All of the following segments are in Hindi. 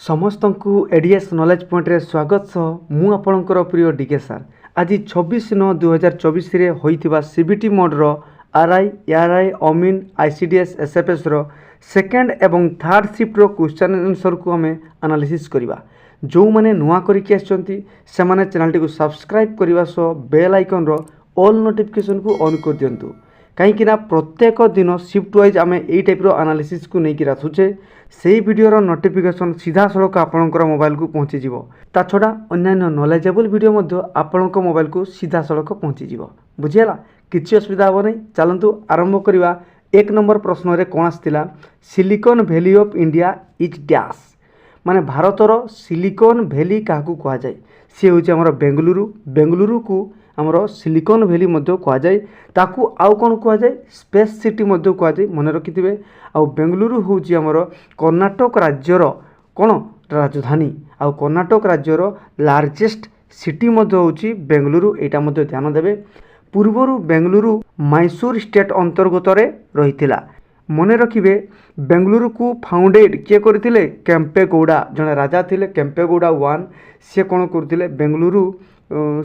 ସମସ୍ତଙ୍କୁ ଏଡିଏସ୍ ନଲେଜ୍ ପଏଣ୍ଟରେ ସ୍ୱାଗତ ସହ ମୁଁ ଆପଣଙ୍କର ପ୍ରିୟ ଡିକେ ସାର୍। ଆଜି 26/9/2024ରେ ହୋଇଥିବା ସିବିଟି ମୋଡ଼ର ଆର୍ଆଇ, ଏଆର୍ଆଇ, ଅମିନ୍, ଆଇସିଡିଏସ୍, ଏସ୍ଏଫ୍ଏସ୍ର ସେକେଣ୍ଡ ଏବଂ ଥାର୍ଡ଼ ସିଫ୍ଟର କ୍ୱେଶ୍ଚନ୍ ଆନ୍ସରକୁ ଆମେ ଆନାଲିସିସ୍ କରିବା। ଯେଉଁମାନେ ନୂଆ କରିକି ଆସିଛନ୍ତି ସେମାନେ ଚ୍ୟାନେଲଟିକୁ ସବସ୍କ୍ରାଇବ୍ କରିବା ସହ ବେଲ୍ ଆଇକନ୍ର ଅଲ୍ ନୋଟିଫିକେସନ୍କୁ ଅନ୍ କରିଦିଅନ୍ତୁ। କାହିଁକି ନା ପ୍ରତ୍ୟେକ ଦିନ ସିଫ୍ଟ ୱାଇଜ୍ ଆମେ ଏଇ ଟାଇପ୍ର ଆନାଲିସିସ୍କୁ ନେଇକି ଆସୁଛେ। ସେହି ଭିଡ଼ିଓର ନୋଟିଫିକେସନ୍ ସିଧାସଳଖ ଆପଣଙ୍କର ମୋବାଇଲକୁ ପହଞ୍ଚିଯିବ। ତା ଛଡ଼ା ଅନ୍ୟାନ୍ୟ ନଲେଜେବଲ୍ ଭିଡ଼ିଓ ମଧ୍ୟ ଆପଣଙ୍କ ମୋବାଇଲକୁ ସିଧାସଳଖ ପହଞ୍ଚିଯିବ। ବୁଝିହେଲା? କିଛି ଅସୁବିଧା ହେବ ନାହିଁ। ଚାଲନ୍ତୁ ଆରମ୍ଭ କରିବା। 1 ନମ୍ବର ପ୍ରଶ୍ନରେ କ'ଣ ଆସିଥିଲା? Silicon valley of India is dash. ମାନେ ଭାରତର ସିଲିକନ୍ ଭ୍ୟାଲି କାହାକୁ କୁହାଯାଏ? ସିଏ ହେଉଛି ଆମର ବେଙ୍ଗାଲୁରୁ। ବେଙ୍ଗାଲୁରୁକୁ ଆମର ସିଲିକନ୍ ଭ୍ୟାଲି ମଧ୍ୟ କୁହାଯାଏ। ତାକୁ ଆଉ କ'ଣ କୁହାଯାଏ? ସ୍ପେସ୍ ସିଟି ମଧ୍ୟ କୁହାଯାଏ। ମନେ ରଖିଥିବେ। ଆଉ ବେଙ୍ଗାଲୁରୁ ହେଉଛି ଆମର କର୍ଣ୍ଣାଟକ ରାଜ୍ୟର କ'ଣ ରାଜଧାନୀ। ଆଉ କର୍ଣ୍ଣାଟକ ରାଜ୍ୟର ଲାର୍ଜେଷ୍ଟ ସିଟି ମଧ୍ୟ ହେଉଛି ବେଙ୍ଗାଲୁରୁ। ଏଇଟା ମଧ୍ୟ ଧ୍ୟାନ ଦେବେ। ପୂର୍ବରୁ ବେଙ୍ଗାଲୁରୁ ମାଇସୋର ଷ୍ଟେଟ୍ ଅନ୍ତର୍ଗତରେ ରହିଥିଲା। ମନେ ରଖିବେ ବେଙ୍ଗାଲୁରୁକୁ ଫାଉଣ୍ଡେଡ଼ କିଏ କରିଥିଲେ? କେମ୍ପେଗୌଡ଼ା ଜଣେ ରାଜା ଥିଲେ। କେମ୍ପେଗୌଡ଼ା 1 ସିଏ କ'ଣ କରୁଥିଲେ? ବେଙ୍ଗାଲୁରୁ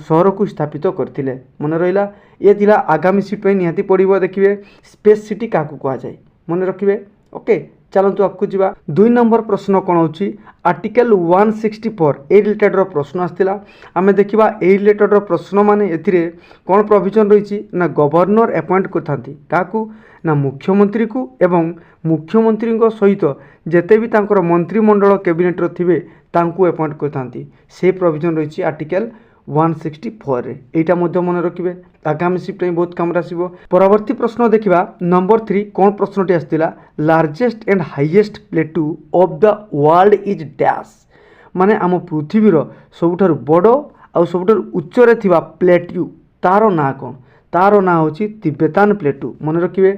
ସହରକୁ ସ୍ଥାପିତ କରିଥିଲେ। ମନେ ରହିଲା। ଇଏ ଥିଲା ଆଗାମୀ ସିଟ୍ ପାଇଁ ନିହାତି ପଡ଼ିବ। ଦେଖିବେ ସ୍ପେସ୍ ସିଟି କାହାକୁ କୁହାଯାଏ? ମନେ ରଖିବେ। ଓକେ, ଚାଲନ୍ତୁ ଆଗକୁ ଯିବା। 2 ନମ୍ବର ପ୍ରଶ୍ନ କ'ଣ ହେଉଛି? ଆର୍ଟିକଲ୍ 164 ଏଇ ରିଲେଟେଡ଼ର ପ୍ରଶ୍ନ ଆସିଥିଲା। ଆମେ ଦେଖିବା ଏଇ ରିଲେଟେଡ଼ର ପ୍ରଶ୍ନ ମାନେ ଏଥିରେ କ'ଣ ପ୍ରୋଭିଜନ୍ ରହିଛି ନା ଗଭର୍ଣ୍ଣର ଆପଏଣ୍ଟ କରିଥାନ୍ତି। କାହାକୁ? ନା ମୁଖ୍ୟମନ୍ତ୍ରୀକୁ, ଏବଂ ମୁଖ୍ୟମନ୍ତ୍ରୀଙ୍କ ସହିତ ଯେତେ ବି ତାଙ୍କର ମନ୍ତ୍ରିମଣ୍ଡଳ କ୍ୟାବିନେଟ୍ର ଥିବେ ତାଙ୍କୁ ଆପଏଣ୍ଟ କରିଥାନ୍ତି। ସେଇ ପ୍ରୋଭିଜନ୍ ରହିଛି ଆର୍ଟିକଲ୍ 164ରେ। ଏଇଟା ମଧ୍ୟ ମନେ ରଖିବେ। ଆଗାମୀ ସିଫ୍ଟ ପାଇଁ ବହୁତ କାମରେ ଆସିବ। ପରବର୍ତ୍ତୀ ପ୍ରଶ୍ନ ଦେଖିବା। ନମ୍ବର 3 କ'ଣ ପ୍ରଶ୍ନଟି ଆସିଥିଲା? Largest and highest plateau of the world is dash. ମାନେ ଆମ ପୃଥିବୀର ସବୁଠାରୁ ବଡ଼ ଆଉ ସବୁଠାରୁ ଉଚ୍ଚରେ ଥିବା ପ୍ଲେଟ୍ୟୁ ତା'ର ନାଁ କ'ଣ? ତା'ର ନାଁ ହେଉଛି ତିବେତାନ ପ୍ଲେଟୁ। ମନେ ରଖିବେ।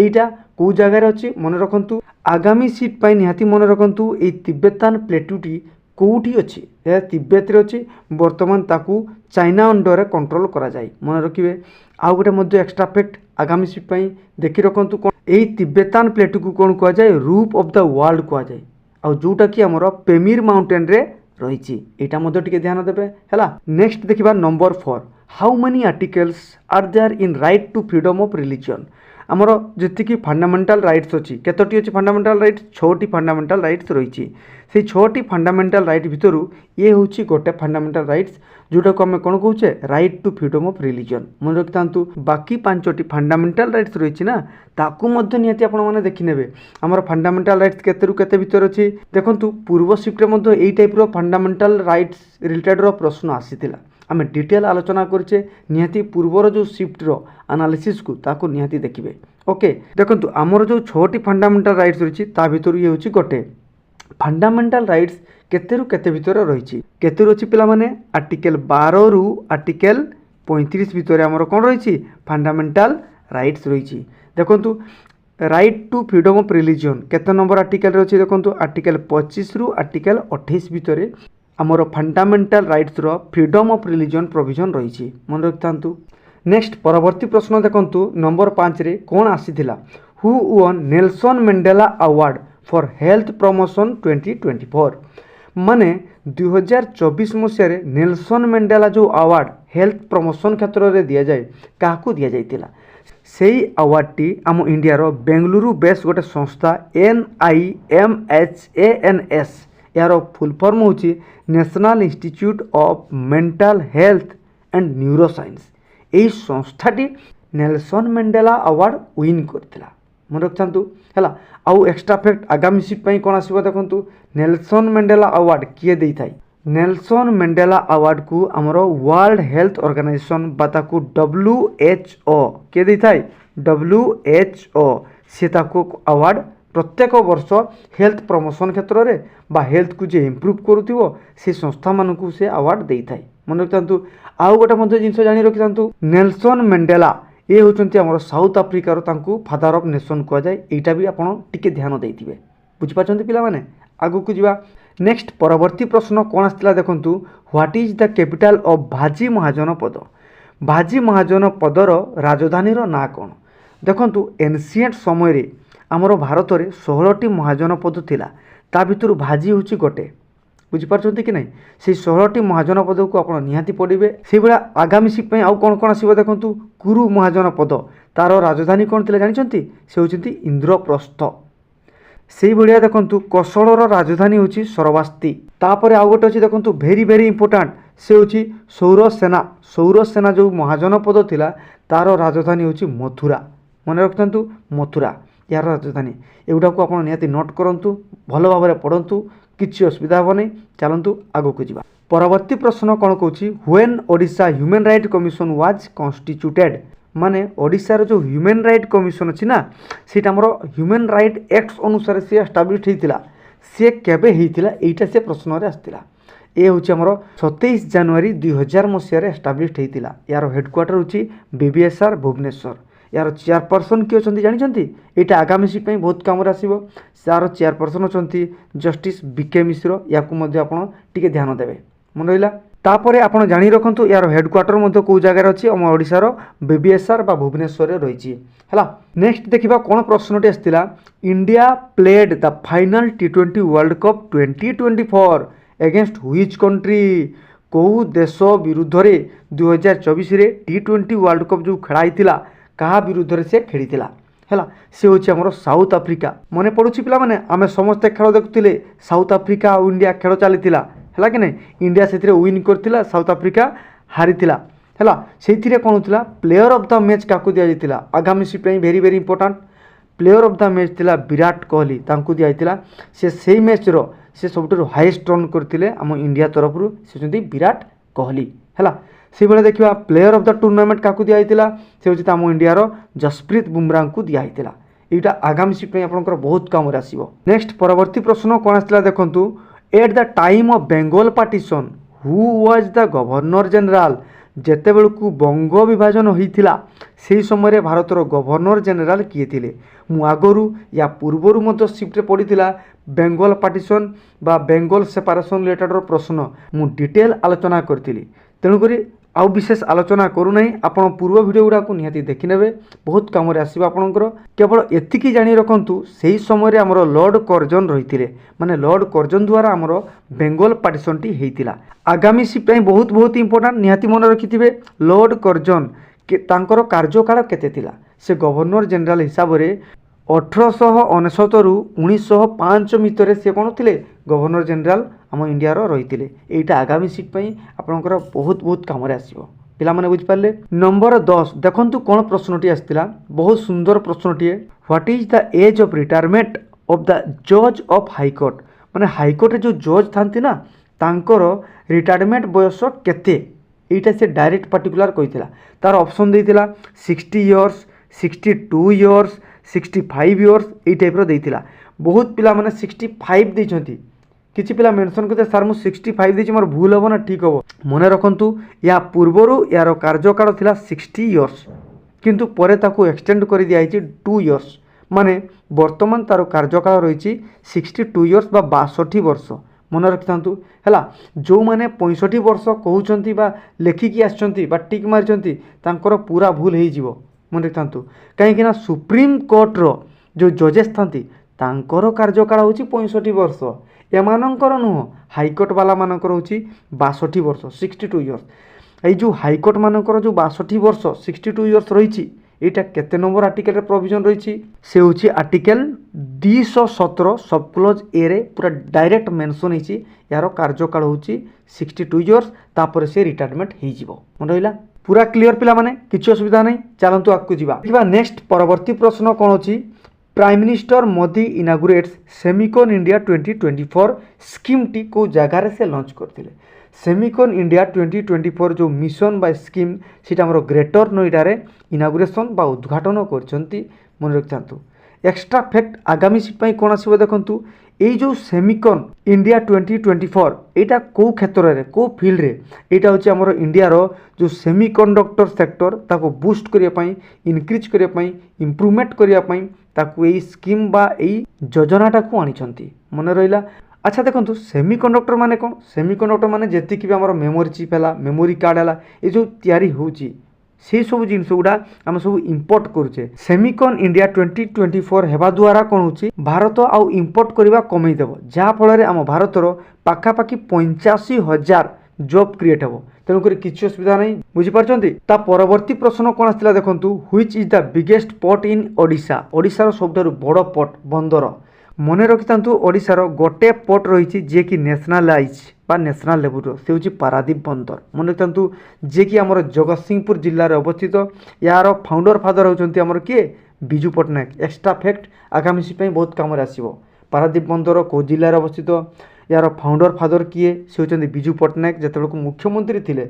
ଏଇଟା କେଉଁ ଜାଗାରେ ଅଛି? ମନେ ରଖନ୍ତୁ। ଆଗାମୀ ସିଟ୍ ପାଇଁ ନିହାତି ମନେ ରଖନ୍ତୁ। ଏଇ ତିବେତାନ ପ୍ଲେଟୁଟି କେଉଁଠି ଅଛି? ଏହା ତିବେତରେ ଅଛି। ବର୍ତ୍ତମାନ ତାକୁ ଚାଇନା ଅଣ୍ଡରରେ କଣ୍ଟ୍ରୋଲ କରାଯାଏ। ମନେ ରଖିବେ। ଆଉ ଗୋଟେ ମଧ୍ୟ ଏକ୍ସଟ୍ରା ଫ୍ୟାକ୍ଟ ଆଗାମୀ ସିଟ୍ ପାଇଁ ଦେଖି ରଖନ୍ତୁ। କ'ଣ ଏଇ ତିବେତାନ ପ୍ଲେଟୁକୁ କ'ଣ କୁହାଯାଏ? ରୁଫ୍ ଅଫ୍ ଦ ୱାର୍ଲଡ କୁହାଯାଏ। ଆଉ ଯେଉଁଟାକି ଆମର ପେମିର ମାଉଣ୍ଟେନରେ ରହିଛି। ଏଇଟା ମଧ୍ୟ ଟିକେ ଧ୍ୟାନ ଦେବେ। ହେଲା। ନେକ୍ସଟ ଦେଖିବା number 4। How many articles are there in right to freedom of religion. ଆମର ଯେତିକି ଫଣ୍ଡାମେଣ୍ଟାଲ ରାଇଟ୍ସ ଅଛି, କେତୋଟି ଅଛି ଫଣ୍ଡାମେଣ୍ଟାଲ ରାଇଟ୍ସ? 6ଟି ଫଣ୍ଡାମେଣ୍ଟାଲ ରାଇଟ୍ସ ରହିଛି। ସେଇ 6ଟି ଫଣ୍ଡାମେଣ୍ଟାଲ ରାଇଟ୍ ଭିତରୁ ଇଏ ହେଉଛି ଗୋଟେ ଫଣ୍ଡାମେଣ୍ଟାଲ ରାଇଟ୍ସ, ଯେଉଁଟାକୁ ଆମେ କ'ଣ କହୁଛେ? Right to freedom of religion. ମନେ ରଖିଥାନ୍ତୁ। ବାକି 5ଟି ଫଣ୍ଡାମେଣ୍ଟାଲ ରାଇଟ୍ସ ରହିଛି ନା, ତାକୁ ମଧ୍ୟ ନିହାତି ଆପଣମାନେ ଦେଖିନେବେ। ଆମର ଫଣ୍ଡାମେଣ୍ଟାଲ ରାଇଟ୍ସ କେତେରୁ କେତେ ଭିତରେ ଅଛି? ଦେଖନ୍ତୁ ପୂର୍ବ ସିଫ୍ଟରେ ମଧ୍ୟ ଏଇ ଟାଇପ୍ର ଫଣ୍ଡାମେଣ୍ଟାଲ ରାଇଟ୍ସ ରିଲେଟେଡ଼ର ପ୍ରଶ୍ନ ଆସିଥିଲା। ଆମେ ଡିଟେଲ୍ ଆଲୋଚନା କରିଛେ। ନିହାତି ପୂର୍ବର ଯେଉଁ ସିଫ୍ଟର ଆନାଲିସିସ୍କୁ ତାକୁ ନିହାତି ଦେଖିବେ। ଓକେ, ଦେଖନ୍ତୁ ଆମର ଯେଉଁ 6ଟି ଫଣ୍ଡାମେଣ୍ଟାଲ ରାଇଟ୍ସ ରହିଛି ତା ଭିତରୁ ଇଏ ହେଉଛି ଗୋଟେ। ଫଣ୍ଡାମେଣ୍ଟାଲ ରାଇଟ୍ସ କେତେରୁ କେତେ ଭିତରେ ରହିଛି? କେତେରୁ ଅଛି ପିଲାମାନେ? ଆର୍ଟିକଲ୍ 12ରୁ ଆର୍ଟିକଲ୍ 35 ଭିତରେ ଆମର କ'ଣ ରହିଛି? ଫଣ୍ଡାମେଣ୍ଟାଲ ରାଇଟ୍ସ ରହିଛି। ଦେଖନ୍ତୁ right to freedom of religion କେତେ ନମ୍ବର ଆର୍ଟିକଲ୍ରେ ଅଛି? ଦେଖନ୍ତୁ ଆର୍ଟିକଲ୍ 25ରୁ ଆର୍ଟିକଲ୍ 28 ଭିତରେ ଆମର ଫଣ୍ଡାମେଣ୍ଟାଲ ରାଇଟ୍ସର ଫ୍ରିଡମ୍ ଅଫ୍ ରିଲିଜିଅନ୍ ପ୍ରୋଭିଜନ୍ ରହିଛି। ମନେ ରଖିଥାନ୍ତୁ। ନେକ୍ସଟ ପରବର୍ତ୍ତୀ ପ୍ରଶ୍ନ ଦେଖନ୍ତୁ। ନମ୍ବର 5ରେ କ'ଣ ଆସିଥିଲା? Who won Nelson Mandela award for health promotion 2024। ମାନେ 2024 ମସିହାରେ ନେଲସନ୍ ମେଣ୍ଡେଲା ଯେଉଁ ଆୱାର୍ଡ଼ ହେଲ୍ଥ ପ୍ରମୋସନ୍ କ୍ଷେତ୍ରରେ ଦିଆଯାଏ, କାହାକୁ ଦିଆଯାଇଥିଲା? ସେଇ ଆୱାର୍ଡ଼ଟି ଆମ ଇଣ୍ଡିଆର ବେଙ୍ଗାଲୁରୁ ବେସ୍ ଗୋଟେ ସଂସ୍ଥା NIMHANS, ଏହାର ଫୁଲ୍ ଫର୍ମ ହେଉଛି national institute of mental health and neuroscience. ଏହି ସଂସ୍ଥାଟି ନେଲସନ୍ ମେଣ୍ଡେଲା ଆୱାର୍ଡ଼ ୱିନ୍ କରିଥିଲା। ମନେ ରଖିଥାନ୍ତୁ। ହେଲା। ଆଉ ଏକ୍ସଟ୍ରା ଫ୍ୟାକ୍ଟ ଆଗାମୀ ସିଟ୍ ପାଇଁ କ'ଣ ଆସିବ? ଦେଖନ୍ତୁ ନେଲସନ୍ ମେଣ୍ଡେଲା ଆୱାର୍ଡ଼ କିଏ ଦେଇଥାଏ? ନେଲସନ୍ ମେଣ୍ଡେଲା ଆୱାର୍ଡ଼କୁ ଆମର ୱାର୍ଲଡ ହେଲ୍ଥ ଅର୍ଗାନାଇଜେସନ୍ ବା ତାକୁ WHO କିଏ ଦେଇଥାଏ? WHO। ସିଏ ତାକୁ ଆୱାର୍ଡ଼ ପ୍ରତ୍ୟେକ ବର୍ଷ ହେଲ୍ଥ ପ୍ରମୋସନ୍ କ୍ଷେତ୍ରରେ ବା ହେଲ୍ଥକୁ ଯିଏ ଇମ୍ପ୍ରୁଭ୍ କରୁଥିବ ସେ ସଂସ୍ଥାମାନଙ୍କୁ ସେ ଆୱାର୍ଡ଼ ଦେଇଥାଏ। ମନେ ରଖିଥାନ୍ତୁ। ଆଉ ଗୋଟେ ମଧ୍ୟ ଜିନିଷ ଜାଣି ରଖିଥାନ୍ତୁ। ନେଲସନ୍ ମେଣ୍ଡେଲା ଇଏ ହେଉଛନ୍ତି ଆମର ସାଉଥ ଆଫ୍ରିକାର, ତାଙ୍କୁ ଫାଦର ଅଫ୍ ନେସନ୍ କୁହାଯାଏ। ଏଇଟା ବି ଆପଣ ଟିକେ ଧ୍ୟାନ ଦେଇଥିବେ। ବୁଝିପାରୁଛନ୍ତି ପିଲାମାନେ? ଆଗକୁ ଯିବା। ନେକ୍ସଟ ପରବର୍ତ୍ତୀ ପ୍ରଶ୍ନ କ'ଣ ଆସିଥିଲା? ଦେଖନ୍ତୁ what is the capital of ଭାଜି ମହାଜନ ପଦ। ଭାଜି ମହାଜନ ପଦର ରାଜଧାନୀର ନାଁ କ'ଣ? ଦେଖନ୍ତୁ ଏନସିଏଣ୍ଟ ସମୟରେ ଆମର ଭାରତରେ 16ଟି ମହାଜନ ପଦ ଥିଲା। ତା ଭିତରୁ ଭାଜି ହେଉଛି ଗୋଟେ। बुझिपारुଛନ୍ତି कि नहीं से 16टी महाजन पद को आप निहाती पढ़े से भाया आगामी सिप आउ कौन कौन आसो देखूँ कुरु महाजन पद तार राजधानी कौन थी जानते से होती इंद्रप्रस्थ से भाया देखूँ कोशलर राजधानी हूँ सरवास्ती तापर आउ गोटे अच्छी देखूँ भेरी भेरी इंपोर्टाट से हूँ सौरसेना जो महाजन पद थिला तार राजधानी हूँ मथुरा मन रखु मथुरा यार राजधानी एगुड़ा को आप निहाती नोट करूँ भल भाव में पढ़ु किसी असुविधा हे नहीं चलतु आग को जा परवर्ती प्रश्न कौन कौन when Odisha human right commission was constituted माने ओडिशार जो ह्यूमन राइट कमिशन अच्छी ना सीटा आमर ह्यूमन राइट एक्ट अनुसार सी एस्टाब्लिश होता सी केबे होता यहीटा से प्रश्न आसला ये हूँ आमर 27 जनवरी 2000 मसीह एस्टाब्लिश होता यार हेडक्वार्टर हूँ बीबीएसआर भुवनेश्वर यार चेयरपर्सन किए अच्छे जानते यहाँ आगामी सीट बहुत कम आसो यार चेयरपर्सन अच्छा जस्टिस बीके मिश्र या टे ध्यान देवे मन रहा तापर आप जाणी रखु यार हेडक्वार्टर कौ जगार अच्छी आम ओडिशार बीबीएसआर बा भुवनेश्वर रही है। नेक्स्ट देखा कौन प्रश्नटी आसाला India played the final T20 world cup 2024 against which country कौ देश विरुद्ध रे 2024 T20 वर्ल्ड कप जो खेलाई क्या विरुद्ध से खेली है सी हूँ आमर साउथ आफ्रिका मन पड़ुछि पिला माने आमे समस्ते खेल देखुले साउथ आफ्रिका और इंडिया खेल चली है कि नहीं इंडिया से विन करथिला साउथ आफ्रिका हारीथिला है से कौन होता प्लेयर ऑफ द मैच क्या दिया आगामी seat very very important player of the match थिला विराट कोहली तांकु दिया से मैच रो से सब हाईएस्ट रन करते आम इंडिया तरफ से विराट कोहली है से भाई देखा प्लेयर ऑफ द टूर्नामेंट क्या दिया से हूँ आम इंडियार जसप्रीत बुमराह को दिया यहाँ आगामी सीट आपंकर बहुत कम आसो। नेक्स्ट परवर्ती प्रश्न कौन आसाला देखूँ at the time of Bengal partition who was the governor general जेते बेलू बंग विभाजन होता से समय भारतर गवर्नर जनरल किए थे मु आगरू या पूर्वर मत सिफ्ट पड़ी बेंगल पार्टीशन बा बेंगल सेपारेशन रिलेटेड प्रश्न मु डिटेल आलोचना करी तेणुक आउ विशेष आलोचना करूना आपण पूर्व वीडियो गुड़ा को निहाती देखने बहुत कम आसो आपणकर केवल एतिकी जानी रखु से समय आमर लॉर्ड कर्जन रही माने लॉर्ड कर्जन द्वारा आमर बेंगल पार्टीशन टी होता आगामी सीट बहुत बहुत इंपोर्टाट निहाती मन रखिथे लॉर्ड कर्जन तांकर कार्यकाल केते थिला से गवर्नर जनरल हिसाब से 1869 रु 1905 भितर से कौन थे गवर्नर जनरल आम इंडियार रही यहाँ आगामी सीट आपंकर बहुत बहुत कम आसो पिला माने बुझिपारे। नंबर 10 देखु कौन प्रश्नटी आसाला बहुत सुंदर प्रश्नटीए what is the age of retirement of the जज ऑफ हाईकोर्ट माने हाईकोर्ट जो जज था ना तांकर रिटायरमेंट बयस केते यहाँ से डायरेक्ट पार्टिकुलर कही तार ऑप्शन देता 60 इयर्स 62 इयर्स 65 इयर्स ये टाइप देता बहुत पिला माने 65 देछंती किछि पिला मेंशन करते सर मु 65 देछि मोर भूल हो ना ठीक हो मन रखु या पूर्वर यार कार्यकाल थिला 60 इयर्स किंतु परे ताकू एक्सटेंड कर दिया 2 इयर्स माने वर्तमान तार कार्यकाल रही 62 इयर्स बा 62 वर्ष मन रखि है जो मैंने 65 वर्ष कहते बा लेखिकी आसछंती बा टिक मारिछंती तांकर पूरा भूल हो मन रखि कहीं सुप्रीम कोर्टर जो जजेस थांती तांकर कार्यकाल हूँ 65 वर्ष एमानंकर नुह हाईकोर्ट वाला मानकर हूँ 62 वर्ष 62 इयर्स ये जो हाईकोर्ट मानकर जो 62 वर्ष 62 इयर्स रही यहाँ केते नंबर आर्टिकल प्रोविजन रही से हूँ आर्टिकल 217 सब क्लोज ए रे पूरा डायरेक्ट मेंशन होती यार कार्यकाल हूँ 62 इयर्स तापर से रिटायरमेंट हो मन रहा पूरा क्लियर पिला माने किसी असुविधा नहीं चलतु आगू जा। नेक्स्ट परवर्ती प्रश्न कौन अच्छी prime minister Modi inaugurates Semicon India 2024 scheme टी को जगार से लॉन्च करते सेमिकन इंडिया 2024 जो मिशन बा स्कीम सीटा आमर ग्रेटर नोएडा रे इनागुरेशन बा उद्घाटन करछंती मन रखिथांतु। एक्स्ट्रा फैक्ट आगामी सीट कौन आसो देखंतु এই जो सेमिकन इंडिया 2024 एटा को क्षेत्र रे को फील्ड रे एटा होची हमर इंडिया रो जो सेमिकंडक्टर सेक्टर ताको बूस्ट करिया पई इनक्रीज करिया पई इंप्रूवमेंट करिया पई ताको एई स्कीम बा एई योजनाटा को आनिछंती मन रहिला। अच्छा देखो सेमिकंडक्टर माने कौन सेमिकंडक्टर माने जेतिक भी हमर मेमोरी चिप है मेमोरी कार्ड है ये जो तैयारी होची से सब जिनस गुड़ा आम सब इम्पोर्ट करुचे। सेमिकन इंडिया 2024 हेबा द्वारा कौन हो भारत आउ इम्पोर्ट करवा कमेदेव जहाँफल आम भारतर पाखापाखि 85,000 जॉब क्रिएट हे। तेणुक किसी असुविधा नहीं बुझीपार। ता परवर्ती प्रश्न कौन आसाला देखु which is the biggest port in Odisha. ओडिशार सबुठारु बड़ पोर्ट बंदर मन रखि था ओडिशार गोटे पोर्ट रही जे कि नेशनलाइज बा नेशनल लेवल से हूँ पारादीप बंदर मन रखि था जे कि आमर जगतसिंहपुर जिले में अवस्थित। यार फाउंडर फादर होती आमर किए विजु पट्टनायक। एक्सट्रा फैक्ट आगामी सीट बहुत कम आसो। पारादीप बंदर कौ जिले में अवस्थित यार फाउंडर फादर किए से होती विजु पट्टनायक जिते मुख्यमंत्री थे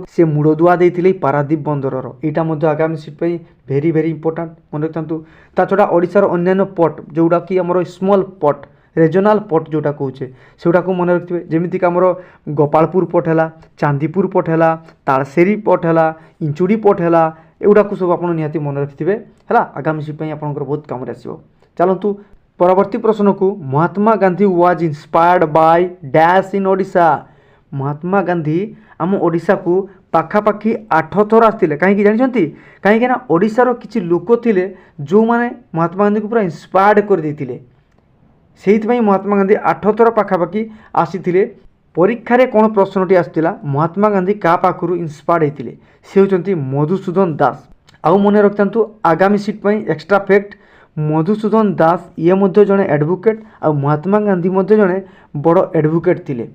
से मूलदुआ देते पारादीप बंदर यहाँ आगामी सीट भेरी भेरी इंपोर्टाट मन रखि था। छड़ा ओडिशार अन्य पोर्ट जोटा कि आम स्मॉल पोर्ट रिजनल पोर्ट जोटा कहे से मन रखिए जमीक आमर गोपालपुर पोर्ट है, चांदीपुर पोर्ट है, तालसेरी पोर्ट है, इंचुड़ी पोर्ट है, एगुड़ा सब आप निहाती मन रखिथे है आगामी सीट आपंकर बहुत कम आसो। चलतु परवर्ती प्रश्न को Mahatma Gandhi was inspired by dash in Odisha. Mahatma Gandhi आम ओडिशा को पाखापाखि 8 थर आसते कहीं जानते कहीं ओडिशार किसी लोक थे जो मैंने महात्मा गांधी को पूरा इंस्पायर्ड कर देते से महात्मा गांधी 8 थर पाखापाखि आसी। परीक्षा रे कौन प्रश्नटी आसला महात्मा गांधी क्या पाखु इंस्पायर्ड होते से होती मधुसूदन दास। आउ मन रखि था आगामी सीट एक्सट्रा फैक्ट मधुसूदन दास ये जड़े एडवोकेट आ महात्मा गांधी जड़े बड़ एडवोकेट थे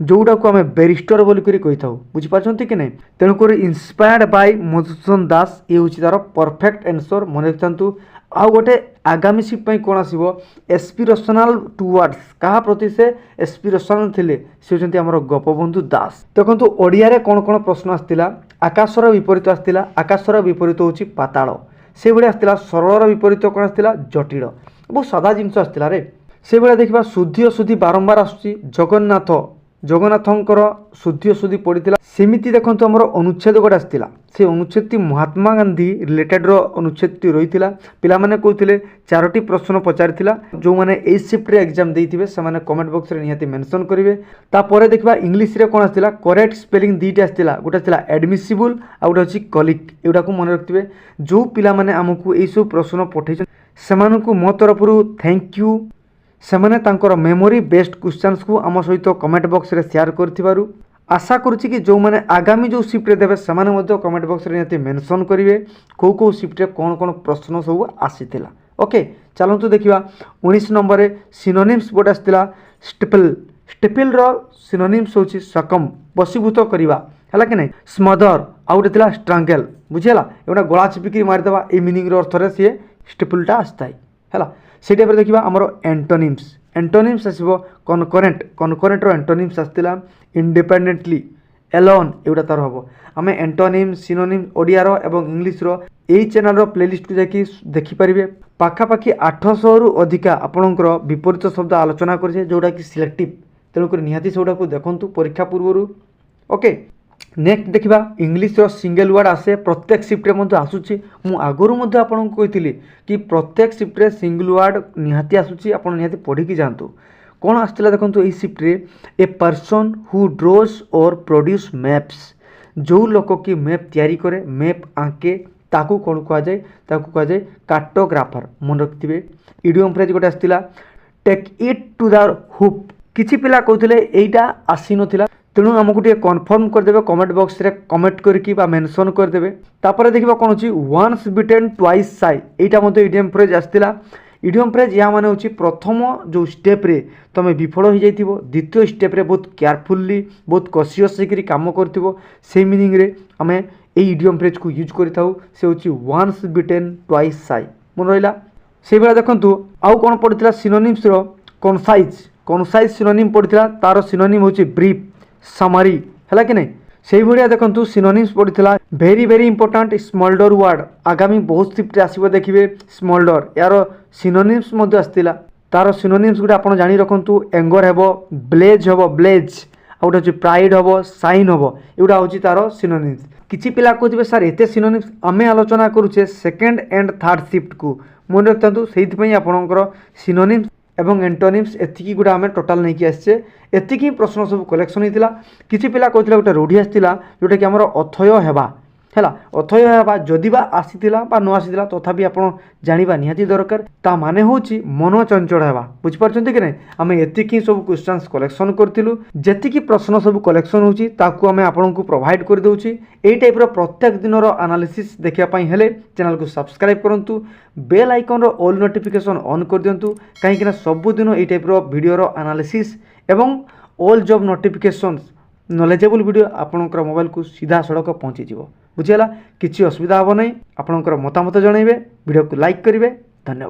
जोटा को आम बैरिस्टर बोलिक कही था बुझीपार कि नहीं। तेणुक इंस्पायर्ड बाय मधुसूदन दास ये हूँ तार परफेक्ट आंसर मन रखि था। आउ गोटे आगामी सीट कौन आसो एस्पिरेशनल टुवर्ड्स क्या प्रति से एस्पिरेशनल थे से होती आम गोपबंधु दास। देखो ओडिया कौन कौन प्रश्न आसला आकाशर विपरीत आसला आकाशर विपरीत हूँ पाताल से भाई आसला सरलर विपरीत कौन आसला जटिल बहुत सादा जिनस आसला रे से भाई देखा शुद्धि अशुद्धि बारंबार आसूँ जगन्नाथ जगन्नाथंकर शुद्धि अशुद्धि पड़ता सेमती देखो आम अनुच्छेद गोटे आसला से अनुच्छेद महात्मा गांधी रिलेटेड अनुच्छेद रही पिलाने कहते 4टी प्रश्न पचारि जो मैंने ए शिफ्ट एग्जाम देते से कमेंट बॉक्स में निहाती मेंशन करेंगे। तापर देखा इंग्लीश रे कौन आसला करेक्ट स्पेलिंग 2टा आसला गोटे आसला एडमिसिबल आ गोटे अच्छी कलिक एगुड़ा को मन रखिए जो पिलाने आमको यही सब प्रश्न पठे से मो तरफ थैंक यू सेमाने तांकर मेमोरी बेस्ड क्वेश्चंस को आम सहित कमेंट बॉक्स रे शेयर करथिबारु आशा करुच्ची कि जो मैंने आगामी जो शिफ्ट देवे से कमेंट बॉक्स में निहाती मेंशन करेंगे कौ कौ शिफ्ट कौन कौन प्रश्न सब आसीला। ओके चलतु देखा 19 नंबर सिनोनिम्स बोर्ड आसला स्टेपल स्टेपल सिनोनिम्स हूँ सकम बसीभूत करवा है कि नहीं स्मदर आउ गोटे स्ट्रांगल बुझीगला एगोटा गला चिपिकी मारिदेवा ये मिनिंग अर्थर सी स्टेपलटा आसता है से टाइप देखा आमर एंटोनिम्स एंटोनिम्स आसो कनकरेंट कनकरेंट एंटोनिम्स आसला इंडिपेंडेंटली एलोन एगुड़ा तार हम आम एंटोनिम सिनोनिम ओडियार एवं इंग्लीश यही चैनल प्लेलिस्ट को जाकि देखिपारे पाखापाखि 800 रु अधिका आपणकर विपरीत शब्द आलोचना करें जोटा कि सिलेक्टिव तेणुक निहाती सेगुड़ा को देखूँ परीक्षा पूर्व। ओके नेक्स्ट देखा इंग्लीश सिंगल वर्ड आसे प्रत्येक शिफ्ट में आसूँ मु आगुरी आपको कही कि प्रत्येक शिफ्ट सिंगल वर्ड निहाती आसूँ आप निहाती पढ़ी जातु कौन आसला देखो ये शिफ्ट ए पर्सन हु ड्रोज और प्रोड्यूस मैप्स जो लोक कि मैप तैयारी करे मैप आंके ताकू कौन कहुए कार्टोग्राफर मन रखिए। इडियम फ्रेज गोटे आसला take it to the hoop किछि पिला कहते यहीटा आसी नथिला तेणु आमको टे कन्फर्म करदे कमेंट बॉक्स रे कमेंट करके मेंशन करदे। तापर देखा कौन अच्छी वन्स बिटेन ट्वाइस साई यहाँ इडियम फ्रेज आसला। इडियम फ्रेज या माने होची प्रथम जो स्टेप रे तुम विफल हो जाइथिबो द्वितीय स्टेप रे बहुत केयरफुली बहुत कसियस होकर काम करथिबो से मीनिंग रे आमे ए इडियम फ्रेज को यूज करिथाउ से होची वन्स बिटेन ट्वाइस साई मन रहिला। से बेला देखंतु आउ कोन पड़ितला सिनोनिम्स रो कनसाइज कनसाइज सिनोनिम पड़ितला तार सिनोनिम होची ब्रीफ समरी है कि नहीं से भाया देखो सिनोनिम्स पड़ता वेरी वेरी इंपोर्टाट स्मॉल्डर वर्ड आगामी बहुत शिफ्ट आसो देखिए स्मॉल्डर यार सिनोनिम्स आसला तार सिनोनिम्स गुड़ा आप जानी रखु एंगर हे ब्लेज हे ब्लेज आ गोटे हूँ प्राइड हम साइन हम एगुड़ा हूँ तार सिनोनिम्स किसी पिला कहे सार एत सिनोनिम्स आम आलोचना करुचे सेकेंड एंड थर्ड शिफ्ट को मन रखता से आपंकर सिनोनिम्स एवं एंटोनिम्स एतिकी गुड़ा आम टोटाल नहीं आसचे एतिकी प्रश्न सब कलेक्शन होता किसी पिला कहते गोटे रूढ़ी आसला जोटा कि आमर अथय हेबा ହେଲା ଅଥୟ ହେବା ଯଦି ବା ଆସିଥିଲା ବା ନ ଆସିଥିଲା ତଥାପି ଆପଣ ଜାଣିବା ନିହାତି ଦରକାର। ତା ମାନେ ହେଉଛି ମନ ଚଞ୍ଚଳ ହେବା। ବୁଝିପାରୁଛନ୍ତି କି ନାହିଁ? ଆମେ ଏତିକି ସବୁ କ୍ୱେଶ୍ଚନ୍ସ କଲେକ୍ସନ୍ କରିଥିଲୁ। ଯେତିକି ପ୍ରଶ୍ନ ସବୁ କଲେକ୍ସନ୍ ହେଉଛି ତାକୁ ଆମେ ଆପଣଙ୍କୁ ପ୍ରୋଭାଇଡ଼ କରିଦେଉଛି। ଏଇ ଟାଇପ୍ର ପ୍ରତ୍ୟେକ ଦିନର ଆନାଲିସିସ୍ ଦେଖିବା ପାଇଁ ହେଲେ ଚ୍ୟାନେଲକୁ ସବସ୍କ୍ରାଇବ୍ କରନ୍ତୁ, ବେଲ୍ ଆଇକନ୍ର ଅଲ୍ ନୋଟିଫିକେସନ୍ ଅନ୍ କରିଦିଅନ୍ତୁ, କାହିଁକିନା ସବୁଦିନ ଏଇ ଟାଇପ୍ର ଭିଡ଼ିଓର ଆନାଲିସିସ୍ ଏବଂ ଅଲ୍ ଜବ୍ ନୋଟିଫିକେସନ୍ସ ନଲେଜେବୁଲ୍ ଭିଡ଼ିଓ ଆପଣଙ୍କର ମୋବାଇଲକୁ ସିଧାସଳଖ ପହଞ୍ଚିଯିବ। ବୁଝିଗଲା? କିଛି ଅସୁବିଧା ହେବ ନାହିଁ। ଆପଣଙ୍କର ମତାମତ ଜଣାଇବେ, ଭିଡ଼ିଓକୁ ଲାଇକ୍ କରିବେ। ଧନ୍ୟବାଦ।